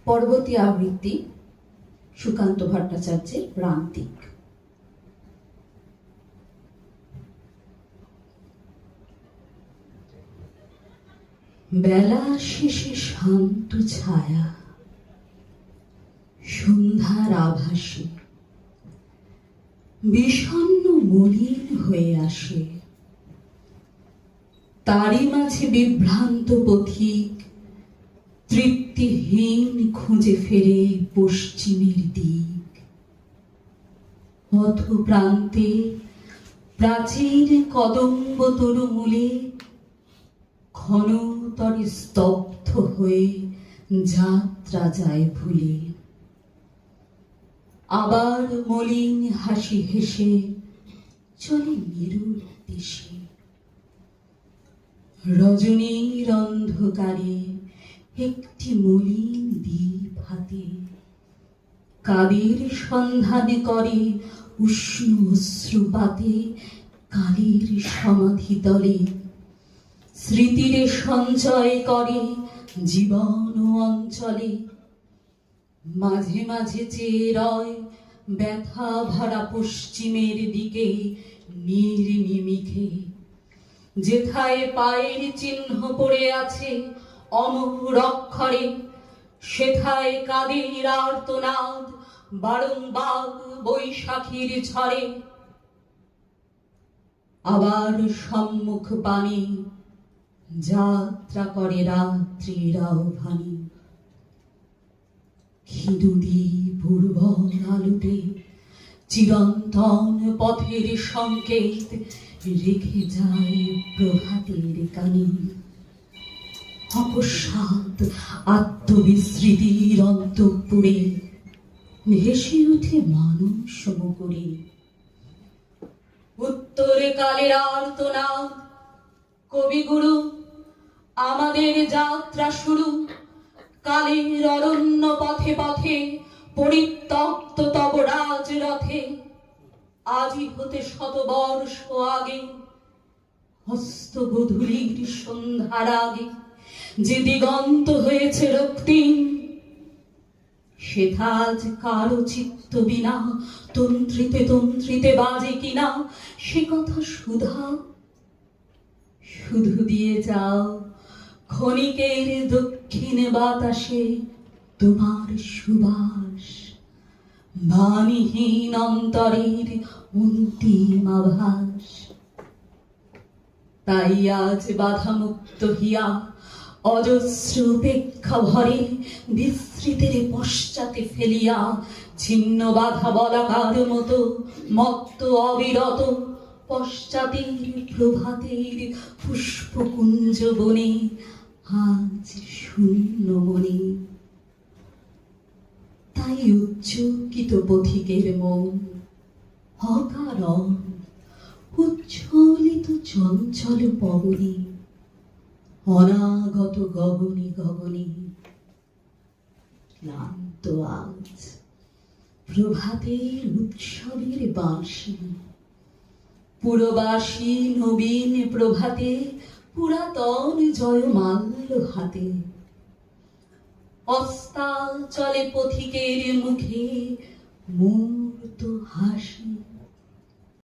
পরবর্তী আবৃত্তি সুকান্ত ভট্টাচার্যের প্রান্তিক। বেলা শেষে শান্ত ছায়া, সন্ধ্যার আভাসে বিষণ্ণ মলিন হয়ে আসে। তারই মাঝে বিভ্রান্ত পথিক তৃপ্তিহীন খুঁজে ফেরে পশ্চিমের দিক। পথ প্রান্তে প্রাচীন কদম্ব তরুমূলে ক্ষণতরে স্তব্ধ হয়ে যাত্রা যায় ভুলে। আবার মলিন হাসি হেসে চলে মেরুর দেশে। রজনীর অন্ধকারে একটি মলিন দ্বীপ হাতে কাদের সন্ধানে করে উষ্ণ অশ্রুপাতে। কালের সমাধি তলে স্মৃতিরে সঞ্চয় করে জীবন অঞ্চলে। মাঝে মাঝে চেয়ে রয় ব্যথা ভরা পশ্চিমের দিকে নির্নিমিখে। যেথায় পায়ের চিহ্ন পড়ে আছে অমর অক্ষরে, সেথায় কাদের আর্তনাদ বারংবার বৈশাখীর ঝড়ে। আবার সম্মুখ পানে যাত্রা করে রাত্রির আহ্বানে। ক্ষীণদী পূর্বর আলোতে চিরন্তন পথের সংকেত রেখে যায় প্রভাতের কানে। অকস্মাৎ আত্মবিস্মৃতির অন্তঃপুরে ভেসে ওঠে মানুষ মুকুরে। উত্তরে কালের আর্তনাদ, কবিগুরু আমাদের যাত্রা শুরু। কালের অরণ্য পথে পথে পরিত্যক্ত তব রাজ রথে। আজই হতে শতবর্ষ আগে হস্তগোধূলির সন্ধ্যার আগে যে দিগন্ত হয়েছে রক্তিম, সেথা আজ কারো চিত্ত বিনা তন্ত্রিতে তন্ত্রিতে বাজে কিনা। সে কথা সুধা শুধু দিয়ে যাও ক্ষণিকের দক্ষিণ বাতাসে তোমার সুবাস। বাণীহীন অন্তরের অন্তিম আভাস। তাই আজ বাধামুক্ত হিয়া অজস্র উপেক্ষা ভরে বিস্তৃতের পশ্চাতে ফেলিয়া ছিন্ন বাধা বলাকার মতো মত্ত অবিরত পশ্চাতের প্রভাতের পুষ্পকুঞ্জ বনে আজ শূন্য মনে। তাই উচ্চকিত পথিকের মন অকারণ উচ্ছ্বলিত চঞ্চল পবনে। অনাগত গগনে গগনে ক্লান্ত আজ প্রভাতের উৎসবের বাঁশি। পুরবাসী নবীন প্রভাতে পুরাতন জয়মাল্য হাতে। অস্তাচলে পথিকের মুখে মূর্ত হাসি।